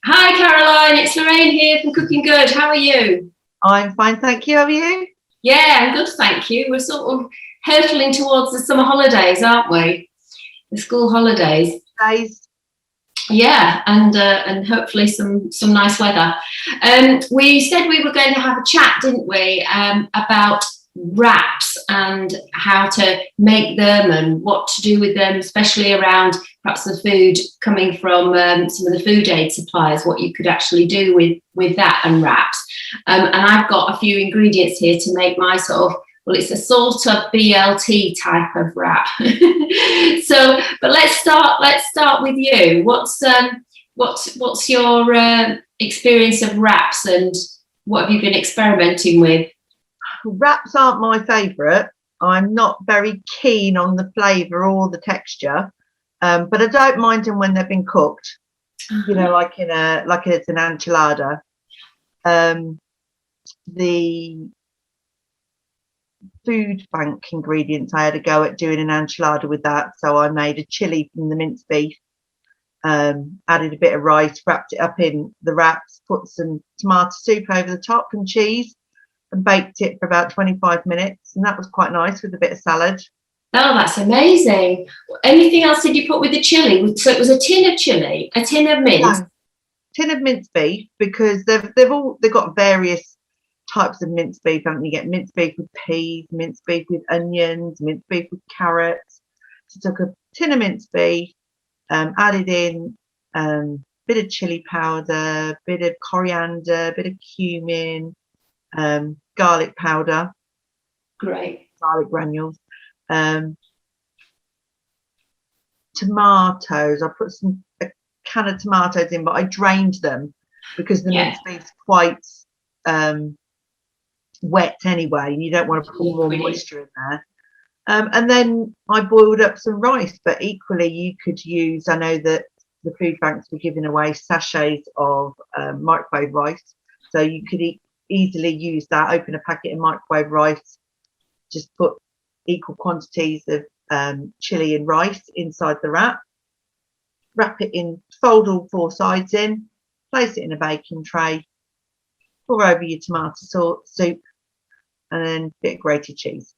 Hi Caroline, it's Lorraine here from Cooking Good. How are you? I'm fine, thank you. How are you? Yeah, I'm good, thank you. We're sort of hurtling towards the summer holidays, aren't we? The school holidays. Days. Yeah, and hopefully some nice weather. We said we were going to have a chat, didn't we, about wraps and how to make them and what to do with them, especially around perhaps the food coming from some of the food aid suppliers, what you could actually do with that and wraps. And I've got a few ingredients here to make my sort of, well, it's a sort of BLT type of wrap. So, but let's start with you. What's your experience of wraps, and what have you been experimenting with? Wraps aren't my favourite. I'm not very keen on the flavour or the texture, but I don't mind them when they've been cooked. You know, like it's an enchilada. The food bank ingredients, I had a go at doing an enchilada with that. So I made a chili from the minced beef, added a bit of rice, wrapped it up in the wraps, put some tomato soup over the top and cheese, and baked it for about 25 minutes. And that was quite nice with a bit of salad. Oh, that's amazing. Anything else did you put with the chili? So it was a tin of chili, a tin of mince. Yeah, tin of minced beef, because they've got various types of minced beef, haven't you? Get minced beef with peas, minced beef with onions, minced beef with carrots. So took a tin of minced beef, added in bit of chili powder, bit of coriander, bit of cumin, garlic powder, Great. garlic granules, tomatoes. I put a can of tomatoes in, but I drained them because the minced beef's quite wet anyway, and you don't want to put more moisture in there. And then I boiled up some rice, but equally you could use, I know that the food banks were giving away sachets of microwave rice, so you could easily use that. Open a packet of microwave rice, just put equal quantities of chili and rice inside the wrap it in, fold all four sides in, place it in a baking tray, pour over your tomato soup, and then a bit of grated cheese.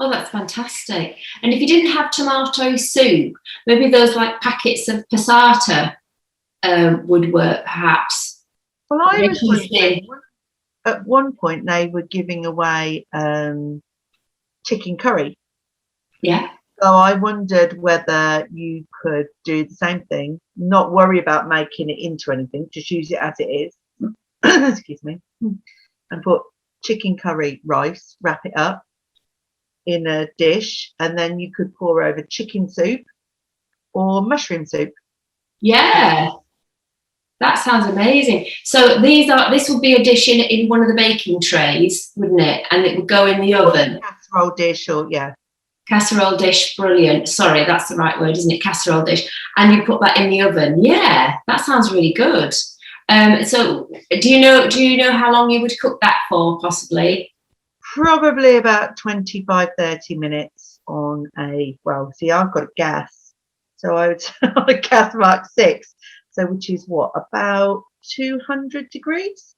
Oh, that's fantastic. And if you didn't have tomato soup, maybe those like packets of passata would work, perhaps. Well, I was wondering, at one point they were giving away chicken curry. Yeah. So I wondered whether you could do the same thing, not worry about making it into anything, just use it as it is. Excuse me. And put chicken curry rice, wrap it up in a dish, and then you could pour over chicken soup or mushroom soup. Yeah, that sounds amazing. So this would be a dish in one of the baking trays, wouldn't it? And it would go in the oven. Casserole dish, or yeah. Casserole dish, brilliant. Sorry, that's the right word, isn't it? Casserole dish. And you put that in the oven. Yeah, that sounds really good. So do you know how long you would cook that for, possibly? Probably about 25, 30 minutes on well, see, I've got a gas. So I would on a gas mark 6. So which is what, about 200 degrees?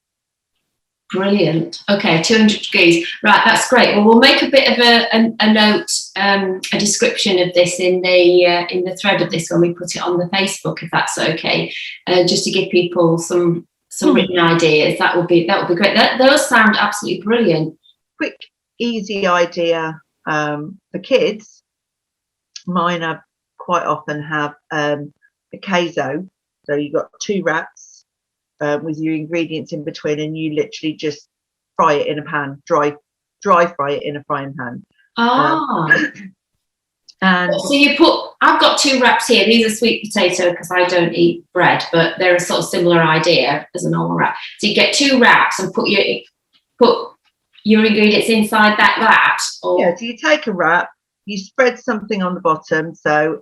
Brilliant. Okay, 200 degrees. Right, that's great. Well, we'll make a bit of a note, a description of this in the thread of this when we put it on the Facebook, if that's okay, just to give people some written ideas. That would be great. Those sound absolutely brilliant. Quick, easy idea for kids. Mine quite often have a queso. So you've got 2 wraps with your ingredients in between, and you literally just fry it in a pan, dry fry it in a frying pan. And so I've got 2 wraps here. These are sweet potato because I don't eat bread, but they're a sort of similar idea as a normal wrap. So you get 2 wraps and put your ingredients inside that wrap. Yeah, so you take a wrap, you spread something on the bottom. So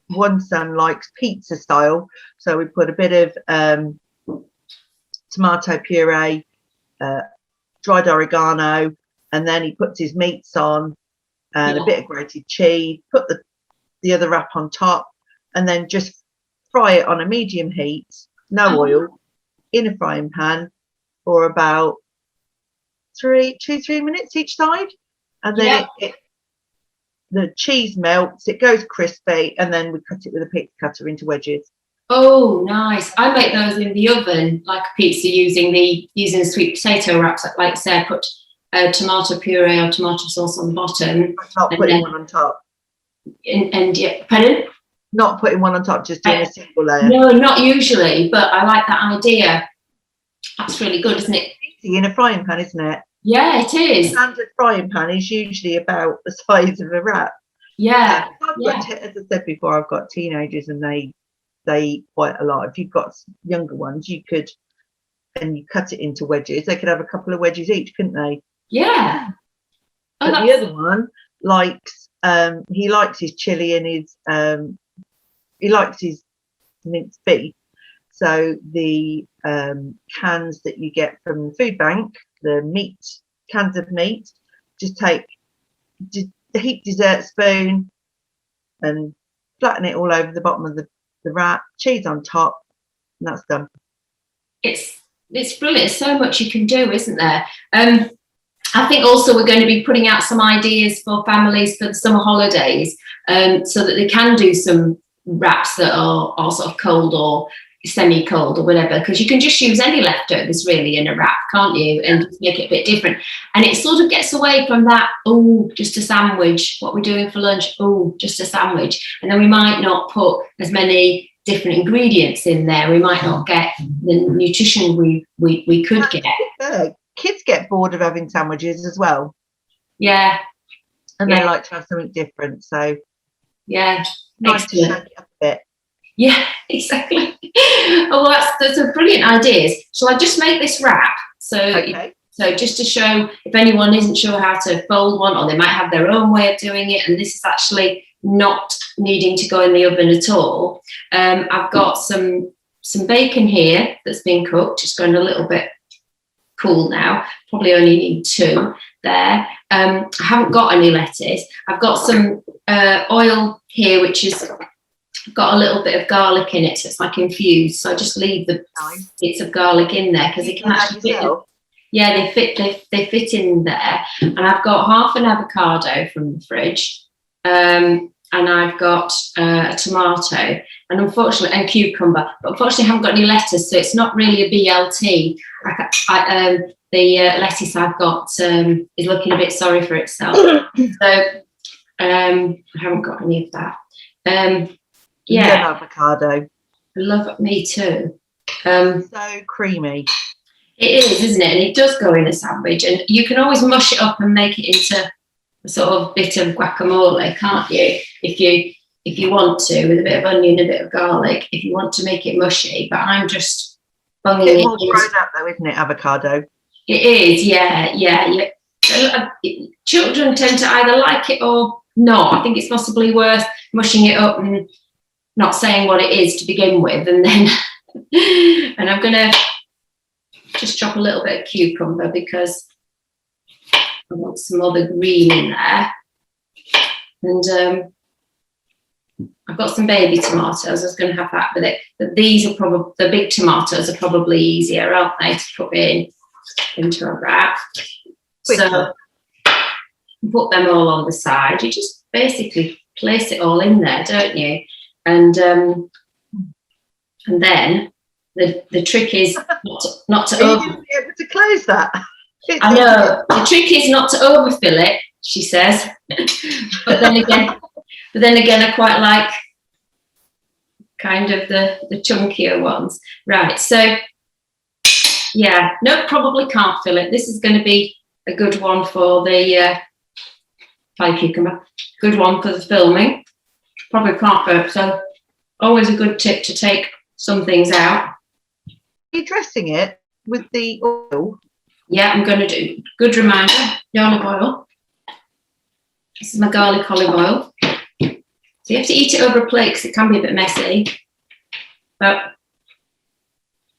one son likes pizza style, so we put a bit of tomato puree, dried oregano, and then he puts his meats on and a bit of grated cheese, put the other wrap on top, and then just fry it on a medium heat no oil, in a frying pan for about 3 minutes each side, and then the cheese melts, it goes crispy, and then we cut it with a pizza cutter into wedges. Oh, nice. I make those in the oven, like a pizza, using the sweet potato wraps. Like I said, put tomato puree or tomato sauce on the bottom. Not putting one on top. And yeah, pardon? Not putting one on top, just doing a single layer. No, not usually, but I like that idea. That's really good, isn't it? In a frying pan, isn't it? Yeah, it is. A standard frying pan is usually about the size of a wrap. Yeah. As I said before, I've got teenagers and they eat quite a lot. If you've got younger ones, you cut it into wedges. They could have a couple of wedges each, couldn't they? Yeah. But the other one likes he likes his chili and he likes his minced beef. So the cans that you get from the food bank, the cans of meat, just take the heat dessert spoon and flatten it all over the bottom of the wrap, cheese on top, and that's done. It's brilliant. So much you can do, isn't there? I think also we're going to be putting out some ideas for families for the summer holidays, so that they can do some wraps that are sort of cold or semi-cold or whatever, because you can just use any leftovers really in a wrap, can't you, and just make it a bit different. And it sort of gets away from that, oh, just a sandwich, what we're doing for lunch, oh, just a sandwich, and then we might not put as many different ingredients in there. We might not get the nutrition we could get. Kids get bored of having sandwiches as well. Yeah. And they like to have something different, so yeah, nice to shake it up a bit. Yeah, exactly. Oh, well, that's a brilliant ideas. Shall I just make this wrap? So just to show if anyone isn't sure how to fold one, or they might have their own way of doing it, and this is actually not needing to go in the oven at all. I've got some bacon here that's been cooked. It's going a little bit cool now. Probably only need 2 there. I haven't got any lettuce. I've got some oil here, which is got a little bit of garlic in it, so it's like infused. So I just leave the bits of garlic in there because it can actually fit in. Yeah, they fit in there. And I've got half an avocado from the fridge, and I've got a tomato, and unfortunately, and cucumber. But unfortunately, I haven't got any lettuce, so it's not really a BLT. The lettuce I've got is looking a bit sorry for itself. So I haven't got any of that. Yeah, avocado. I love me too. So creamy. It is, isn't it? And it does go in a sandwich, and you can always mush it up and make it into a sort of bit of guacamole, can't you? If you want to, with a bit of onion, a bit of garlic, if you want to make it mushy. But I'm just bunging it. It's more grown up though, isn't it? Avocado. It is, yeah. Children tend to either like it or not. I think it's possibly worth mushing it up and not saying what it is to begin with, and then and I'm gonna just chop a little bit of cucumber because I want some other green in there. And I've got some baby tomatoes. I was going to have that with it, but these are probably, the big tomatoes are probably easier, aren't they, to put into a wrap. So put them all on the side. You just basically place it all in there, don't you? And then the trick is not to Are you going to be able to close that? I know. The trick is not to overfill it, she says. But then again, I quite like kind of the chunkier ones. Right. So yeah, no, probably can't fill it. This is going to be a good one for the pie cucumber. Good one for the filming. Probably can't fill it. So always a good tip to take some things out. Are you dressing it with the oil? Yeah, I'm going to do. Good reminder. The olive oil. This is my garlic olive oil. So you have to eat it over a plate because it can be a bit messy. But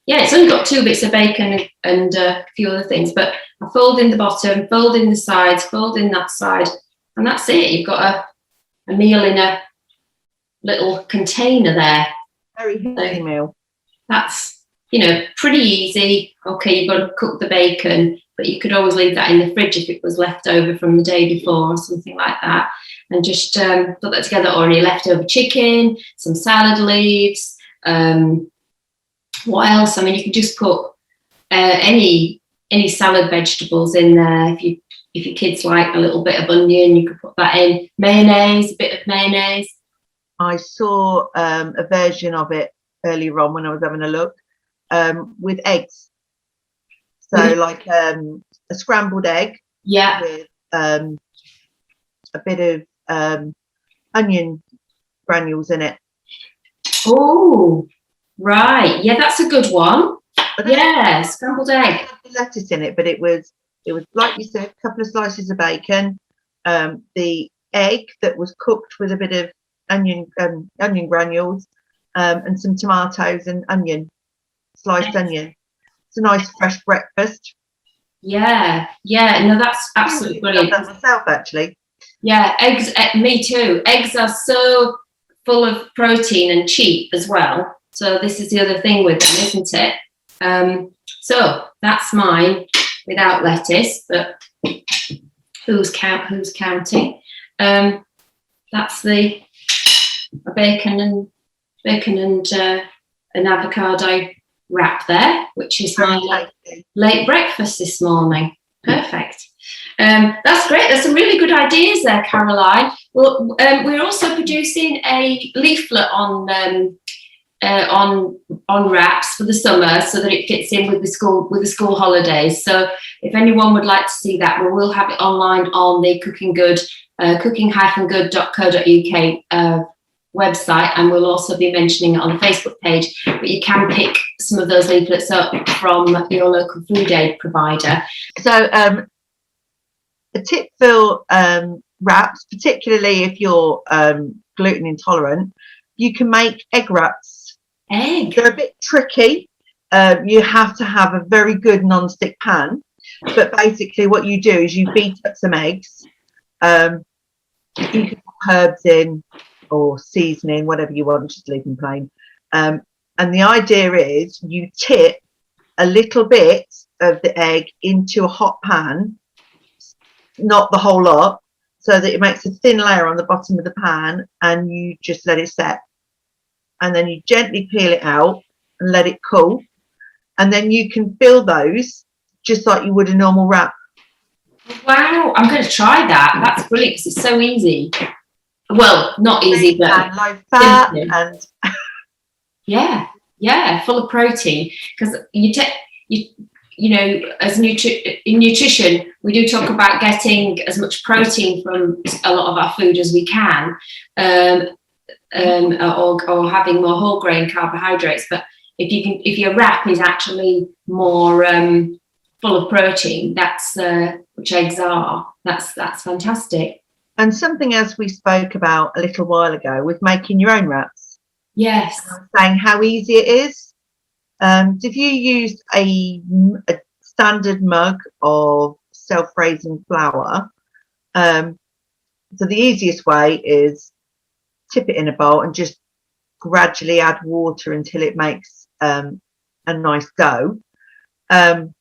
yeah, it's only got 2 bits of bacon and a few other things. But I fold in the bottom, fold in the sides, fold in that side, and that's it. You've got a meal in a little container there. Very healthy meal. That's pretty easy. Okay, you've got to cook the bacon, but you could always leave that in the fridge if it was left over from the day before or something like that, and just put that together. Or any leftover chicken, some salad leaves. What else? I mean, you can just put any salad vegetables in there. If your kids like a little bit of onion, you could put that in. Mayonnaise, a bit of mayonnaise. I saw a version of it earlier on when I was having a look with eggs. So like a scrambled egg with a bit of onion granules in it. Oh, right. Yeah, that's a good one. Yeah, scrambled egg. It had lettuce in it, but it was like you said, a couple of slices of bacon, the egg that was cooked with a bit of onion granules, and some tomatoes and sliced onion. It's a nice fresh breakfast. Yeah, no, that's absolutely brilliant. I've done that myself, actually. Yeah, eggs. Me too. Eggs are so full of protein and cheap as well. So this is the other thing with them, isn't it? So that's mine without lettuce, but who's counting? That's the bacon and an avocado wrap there, which is my late breakfast this morning. Perfect. That's great. There's some really good ideas there, Caroline. Well, we're also producing a leaflet on wraps for the summer, so that it fits in with the school holidays. So if anyone would like to see that, we'll have it online on the cooking-good.co.uk website, and we'll also be mentioning it on the Facebook page. But you can pick some of those leaflets up from your local food aid provider. So a tip for wraps, particularly if you're gluten intolerant, you can make egg wraps. They're a bit tricky. You have to have a very good non-stick pan, but basically what you do is you beat up some eggs. You can put herbs in or seasoning, whatever you want, just leave them plain. And the idea is you tip a little bit of the egg into a hot pan, not the whole lot, so that it makes a thin layer on the bottom of the pan, and you just let it set. And then you gently peel it out and let it cool. And then you can fill those just like you would a normal wrap. Wow, I'm going to try that. That's brilliant because it's so easy. Well, not easy, but low fat and yeah, full of protein. Because as in nutrition, we do talk about getting as much protein from a lot of our food as we can, or having more whole grain carbohydrates. But if your wrap is actually more full of protein, that's which eggs are. That's fantastic. And something else we spoke about a little while ago was making your own wraps. Yes. Saying how easy it is. If you use a standard mug of self-raising flour, so the easiest way is tip it in a bowl and just gradually add water until it makes a nice dough. But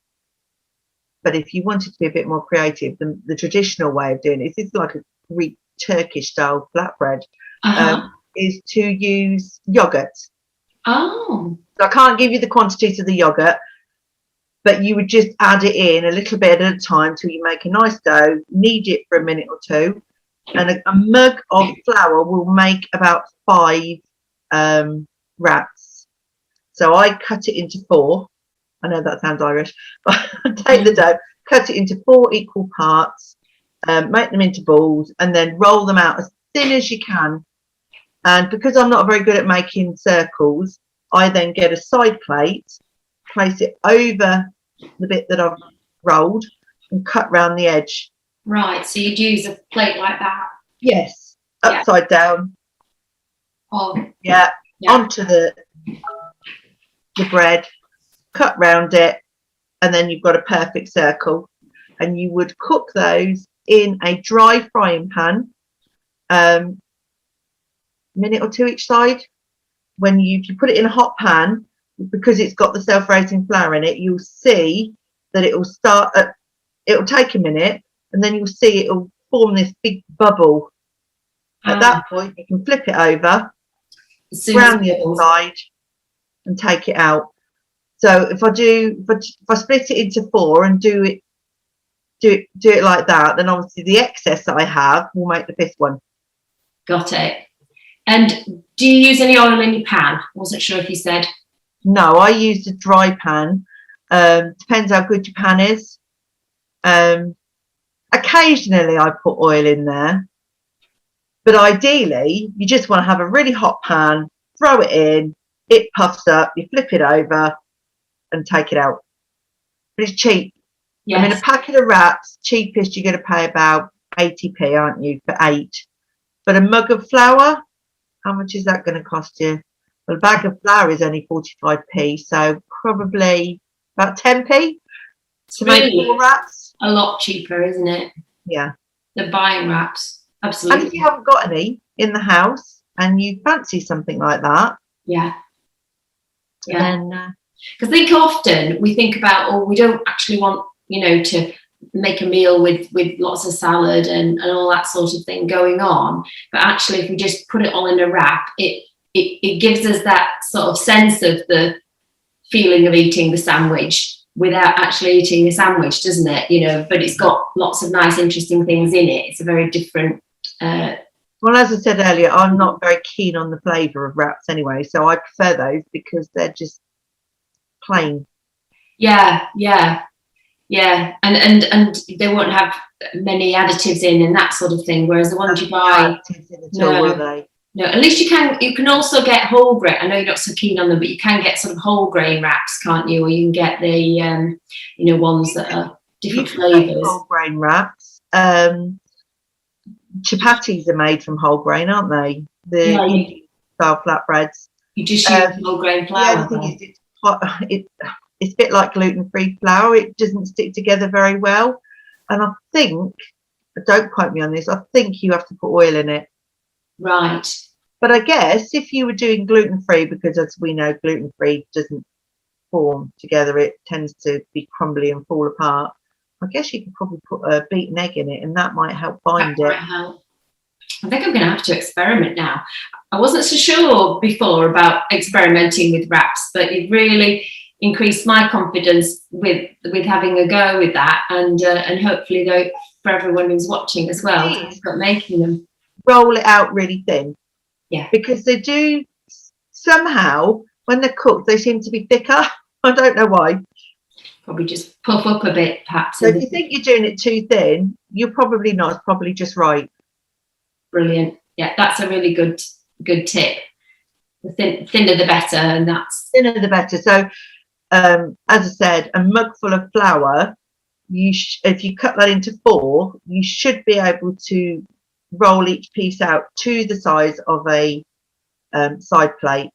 if you wanted to be a bit more creative, the traditional way of doing it is like a Greek Turkish style flatbread, is to use yogurt. Oh. So I can't give you the quantities of the yogurt, but you would just add it in a little bit at a time till you make a nice dough, knead it for a minute or two, and a mug of flour will make about 5 wraps. So I cut it into 4. I know that sounds Irish, but take the dough, cut it into 4 equal parts, make them into balls, and then roll them out as thin as you can. And because I'm not very good at making circles, I then get a side plate, place it over the bit that I've rolled, and cut round the edge. Right, so you'd use a plate like that? Yes, upside down. Oh, yeah, onto the bread, cut round it, and then you've got a perfect circle. And you would cook those in a dry frying pan, minute or 2 each side. If you put it in a hot pan, because it's got the self-raising flour in it, you'll see that it will start at, it'll take a minute, and then you'll see it'll form this big bubble. At that point, you can flip it over, brown the other side, and take it out. So if I split it into 4 and do it like that, then obviously the excess that I have will make the 5th one. Got it. And do you use any oil in your pan? Wasn't sure if you said. No, I use a dry pan. Depends how good your pan is. Occasionally I put oil in there, but ideally you just want to have a really hot pan, throw it in, it puffs up, you flip it over and take it out. But it's cheap. Yes. I mean, a packet of wraps, cheapest you're going to pay about 80p, aren't you, for 8. But a mug of flour, how much is that going to cost you? Well, a bag of flour is only 45p, so probably about 10p to make 4 wraps. A lot cheaper, isn't it? Yeah. Than buying wraps. Absolutely. And if you haven't got any in the house and you fancy something like that, yeah. then because I think often we think about, oh, we don't actually want, you know, to make a meal with lots of salad and all that sort of thing going on, but actually if we just put it all in a wrap, it gives us that sort of sense of the feeling of eating the sandwich without actually eating the sandwich, doesn't it? You know, but it's got lots of nice interesting things in it. It's a very different well, as I said earlier, I'm not very keen on the flavour of wraps anyway, so I prefer those because they're just plain. Yeah, and they won't have many additives in and that sort of thing, whereas the ones you buy, no, at least you can also get whole grain. I know you're not so keen on them, but you can get sort of whole grain wraps, can't you? Or you can get the you know, ones that are different flavours. Whole grain wraps. Chapatis are made from whole grain, aren't they? The style flatbreads. You just use whole grain flour. The other thing is it's a bit like gluten-free flour. It doesn't stick together very well, and I think, don't quote me on this, I think you have to put oil in it. Right. But I guess if you were doing gluten-free, because as we know, gluten-free doesn't form together, it tends to be crumbly and fall apart. I guess you could probably put a beaten egg in it, and that might help bind it. I think I'm going to have to experiment now. I wasn't so sure before about experimenting with wraps, but it really increased my confidence with having a go with that, and hopefully though for everyone who's watching as well, got making them. Roll it out really thin. Yeah. Because they do somehow, when they're cooked, they seem to be thicker. I don't know why. Probably just puff up a bit, perhaps. So if you think you're doing it too thin, you're probably not. It's probably just right. Brilliant. Yeah, that's a really good tip. The thinner the better, and that's thinner the better. So, as I said, a mug full of flour. If you cut that into 4, you should be able to roll each piece out to the size of a side plate.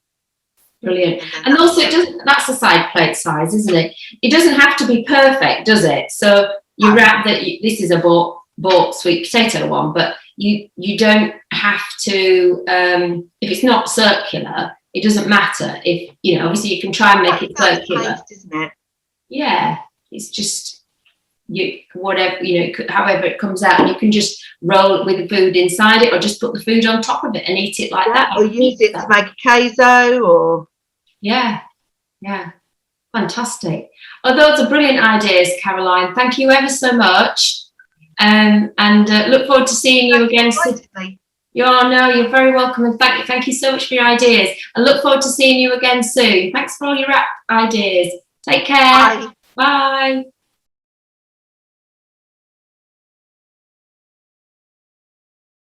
Brilliant. And also, that's a side plate size, isn't it? It doesn't have to be perfect, does it? So you wrap that. This is a bought sweet potato one, but you don't have to. If it's not circular, it doesn't matter. If you know, obviously, you can try and make it circular, isn't it? Yeah, it's just whatever, you know, however it comes out, and you can just roll it with the food inside it, or just put the food on top of it and eat it like that, or use it to make a queso, or yeah, fantastic. Oh, those are brilliant ideas, Caroline. Thank you ever so much, and look forward to seeing you again soon. You're very welcome, and thank you so much for your ideas. I look forward to seeing you again soon. Thanks for all your ideas. Take care. Bye. Bye.